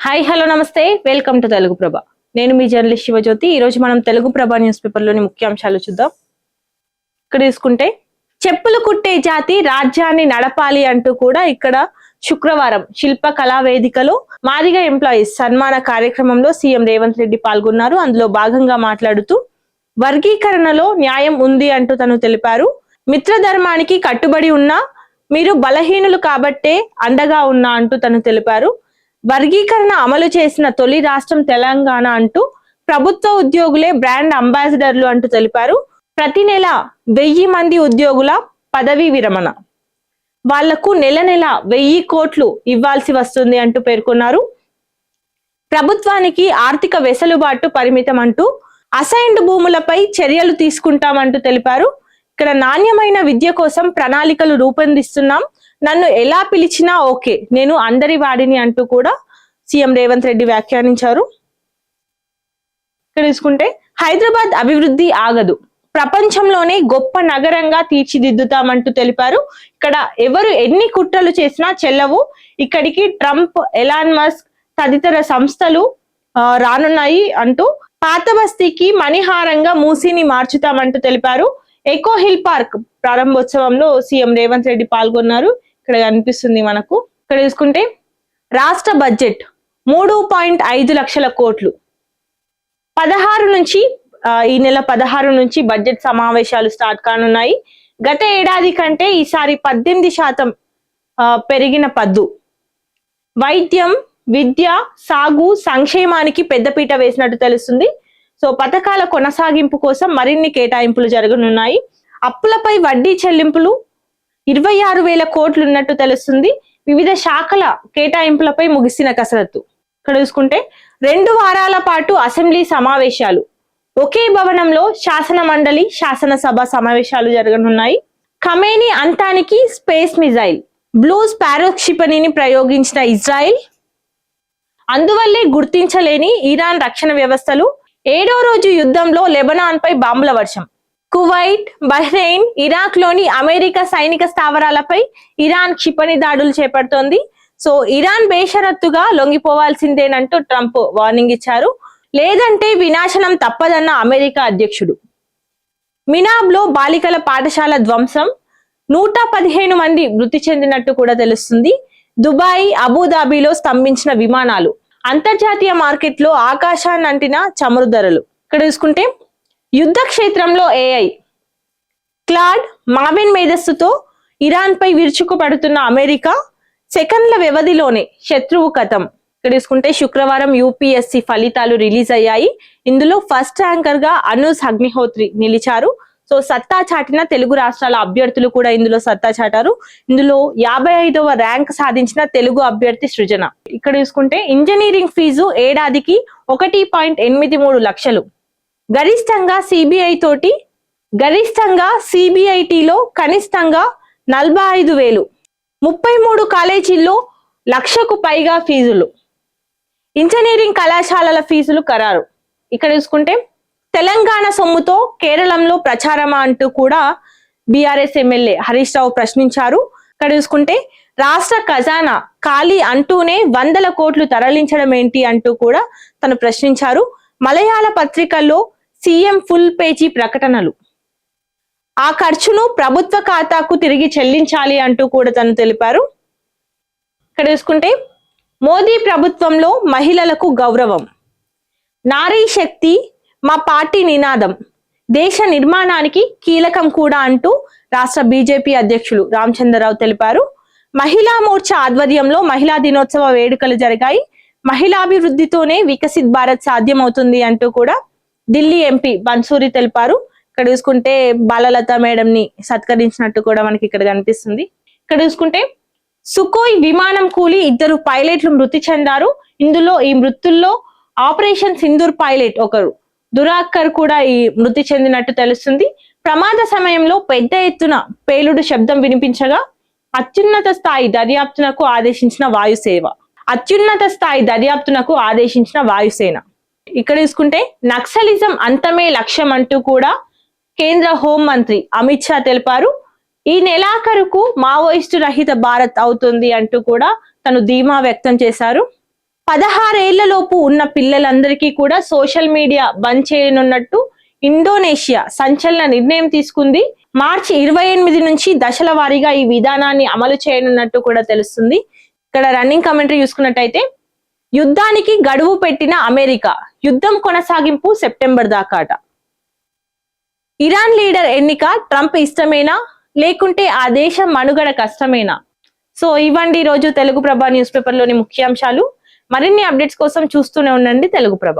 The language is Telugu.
హాయ్ హలో నమస్తే వెల్కమ్ టు తెలుగు ప్రభ. నేను మీ జర్నలిస్ట్ శివజ్యోతి. ఈ రోజు మనం తెలుగు ప్రభ న్యూస్ పేపర్ లోని ముఖ్యాంశాలు చూద్దాం. ఇక్కడ తీసుకుంటే చెప్పులు కుట్టే జాతి రాజ్యాన్ని నడపాలి అంటూ కూడా ఇక్కడ శుక్రవారం శిల్ప కళా వేదికలో మాదిగ ఎంప్లాయీస్ సన్మాన కార్యక్రమంలో సీఎం రేవంత్ రెడ్డి పాల్గొన్నారు. అందులో భాగంగా మాట్లాడుతూ వర్గీకరణలో న్యాయం ఉంది అంటూ తను తెలిపారు. మిత్రధర్మానికి కట్టుబడి ఉన్నా మీరు బలహీనులు కాబట్టే అండగా ఉన్నా అంటూ తను తెలిపారు. వర్గీకరణ అమలు చేసిన తొలి రాష్ట్రం తెలంగాణ అంటూ ప్రభుత్వ ఉద్యోగులే బ్రాండ్ అంబాసిడర్లు అంటూ తెలిపారు. ప్రతి నెల 1000 మంది ఉద్యోగుల పదవీ విరమణ, వాళ్లకు నెల 1000 కోట్లు ఇవ్వాల్సి వస్తుంది అంటూ పేర్కొన్నారు. ప్రభుత్వానికి ఆర్థిక వెసులుబాటు పరిమితం అంటూ అసైన్డ్ భూములపై చర్యలు తీసుకుంటామంటూ తెలిపారు. ఇక్కడ నాణ్యమైన విద్య కోసం ప్రణాళికలు రూపొందిస్తున్నాం, నన్ను ఎలా పిలిచినా ఓకే, నేను అందరి వాడిని అంటూ కూడా సీఎం రేవంత్ రెడ్డి వ్యాఖ్యానించారు. ఇక్కడ తీసుకుంటే హైదరాబాద్ అభివృద్ధి ఆగదు, ప్రపంచంలోనే గొప్ప నగరంగా తీర్చిదిద్దుతామంటూ తెలిపారు. ఇక్కడ ఎవరు ఎన్ని కుట్రలు చేసినా చెల్లవు, ఇక్కడికి ట్రంప్, ఎలాన్ మస్క్ తదితర సంస్థలు రానున్నాయి అంటూ పాత బస్తీకి మణిహారంగా మూసీని మార్చుతామంటూ తెలిపారు. ఎకో హిల్ పార్క్ ప్రారంభోత్సవంలో సీఎం రేవంత్ రెడ్డి పాల్గొన్నారు. ఇక్కడ కనిపిస్తుంది మనకు. ఇక్కడ చూసుకుంటే రాష్ట్ర బడ్జెట్ 3.5 లక్షల కోట్లు. 16 నుంచి ఈ నెల 16 నుంచి బడ్జెట్ సమావేశాలు స్టార్ట్ కానున్నాయి. గత ఏడాది కంటే ఈసారి 18% పెరిగిన పద్దు. వైద్యం, విద్య, సాగు, సంక్షేమానికి పెద్దపీట వేసినట్టు తెలుస్తుంది. సో పథకాల కొనసాగింపు కోసం మరిన్ని కేటాయింపులు జరగనున్నాయి. అప్పులపై వడ్డీ చెల్లింపులు 26,000 కోట్లు ఉన్నట్టు తెలుస్తుంది. వివిధ శాఖల కేటాయింపులపై ముగిసిన కసరత్తు. ఇక్కడ చూసుకుంటే 2 వారాల పాటు అసెంబ్లీ సమావేశాలు, ఒకే భవనంలో శాసన మండలి, శాసనసభ సమావేశాలు జరగనున్నాయి. ఖమేనీ అంతానికి స్పేస్ మిజైల్, బ్లూ స్పారో క్షిపణిని ప్రయోగించిన ఇజ్రాయెల్, అందువల్లే గుర్తించలేని ఇరాన్ రక్షణ వ్యవస్థలు. 7వ రోజు యుద్ధంలో లెబనాన్ పై బాంబుల వర్షం. కువైట్, బహ్రెయిన్, ఇరాక్ లోని అమెరికా సైనిక స్థావరాలపై ఇరాన్ క్షిపణి దాడులు చేపడుతోంది. సో ఇరాన్ బేషరత్తుగా లొంగిపోవాల్సిందేనంటూ ట్రంప్ వార్నింగ్ ఇచ్చారు. లేదంటే వినాశనం తప్పదన్న అమెరికా అధ్యక్షుడు. మినాబ్లో బాలికల పాఠశాల ధ్వంసం, 115 మంది మృతి చెందినట్టు కూడా తెలుస్తుంది. దుబాయ్, అబుదాబిలో స్తంభించిన విమానాలు. అంతర్జాతీయ మార్కెట్లో ఆకాశాన్నంటిన చమురు ధరలు. ఇక్కడ చూసుకుంటే యుద్ధ క్షేత్రంలో ఏఐ, క్లాడ్, మావిన్ మేధస్సుతో ఇరాన్ పై విరుచుకుపడుతున్న అమెరికా, సెకండ్ల వ్యవధిలోనే శత్రువు కథం. ఇక్కడ చూసుకుంటే శుక్రవారం యూపీఎస్సీ ఫలితాలు రిలీజ్ అయ్యాయి. ఇందులో ఫస్ట్ ర్యాంకర్ గా అనూస్ అగ్నిహోత్రి నిలిచారు. సో సత్తా చాటిన తెలుగు రాష్ట్రాల అభ్యర్థులు కూడా ఇందులో సత్తా చాటారు. ఇందులో 55వ ర్యాంక్ సాధించిన తెలుగు అభ్యర్థి సృజన. ఇక్కడ చూసుకుంటే ఇంజనీరింగ్ ఫీజు ఏడాదికి 1.83 లక్షలు. గరిష్టంగా సిబిఐటిలో కనిష్టంగా 45,000. 33 కాలేజీల్లో 1,00,000కు పైగా ఫీజులు. ఇంజనీరింగ్ కళాశాలల ఫీజులు ఖరారు. ఇక్కడ చూసుకుంటే తెలంగాణ సొమ్ముతో కేరళంలో ప్రచారమా అంటూ కూడా బీఆర్ఎస్ ఎమ్మెల్యే హరీష్ రావు ప్రశ్నించారు. ఇక్కడ చూసుకుంటే రాష్ట్ర ఖజానా ఖాళీ అంటూనే 100 కోట్లు తరలించడం ఏంటి అంటూ కూడా తను ప్రశ్నించారు. మలయాళ పత్రికల్లో సీఎం ఫుల్ పేజీ ప్రకటనలు, ఆ ఖర్చును ప్రభుత్వ ఖాతాకు తిరిగి చెల్లించాలి అంటూ కూడా తను తెలిపారు. ఇక్కడ చూసుకుంటే మోదీ ప్రభుత్వంలో మహిళలకు గౌరవం, నారీ శక్తి మా పార్టీ నినాదం, దేశ నిర్మాణానికి కీలకం కూడా అంటూ రాష్ట్ర బీజేపీ అధ్యక్షులు రామచంద్రరావు తెలిపారు. మహిళా మోర్చా ఆధ్వర్యంలో మహిళా దినోత్సవ వేడుకలు జరిగాయి. మహిళాభివృద్ధితోనే వికసిత్ భారత్ సాధ్యమవుతుంది అంటూ కూడా ఢిల్లీ ఎంపీ బన్సూరి తెలిపారు. ఇక్కడ చూసుకుంటే బాలలత మేడంని సత్కరించినట్టు కూడా మనకి ఇక్కడ కనిపిస్తుంది. ఇక్కడ చూసుకుంటే సుకోయ్ విమానం కూలి 2 పైలట్లు మృతి చెందారు. ఈ మృతుల్లో ఆపరేషన్ సింధూర్ పైలట్ ఒకరు దురాక్కర్ కూడా ఈ మృతి చెందినట్టు తెలుస్తుంది. ప్రమాద సమయంలో పెద్ద ఎత్తున పేలుడు శబ్దం వినిపించగా అత్యున్నత స్థాయి దర్యాప్తునకు ఆదేశించిన వాయుసేన. ఇక్కడ చూసుకుంటే నక్సలిజం అంతమే లక్ష్యం అంటూ కూడా కేంద్ర హోం మంత్రి అమిత్ షా తెలిపారు. ఈ నెలాఖరుకు మావోయిస్టు రహిత భారత్ అవుతుంది అంటూ కూడా తను ధీమా వ్యక్తం చేశారు. 16 ఏళ్లలోపు ఉన్న పిల్లలందరికీ కూడా సోషల్ మీడియా బంద్ చేయనున్నట్టు ఇండోనేషియా సంచలన నిర్ణయం తీసుకుంది. మార్చి 28 నుంచి దశల వారీగా ఈ విధానాన్ని అమలు చేయనున్నట్టు కూడా తెలుస్తుంది. ఇక్కడ రన్నింగ్ కమెంటరీ చూసుకున్నట్టయితే, యుద్ధానికి గడువు పెట్టిన అమెరికా, యుద్ధం కొనసాగింపు సెప్టెంబర్ దాకాట. ఇరాన్ లీడర్ ఎన్నిక ట్రంప్ ఇష్టమేనా లేకుంటే ఆ దేశం మనుగడ కష్టమేనా? సో ఇవ్వండి రోజు తెలుగు ప్రభ న్యూస్ పేపర్ లోని ముఖ్యాంశాలు. మరిన్ని అప్డేట్స్ కోసం చూస్తూనే ఉండండి తెలుగు ప్రభ.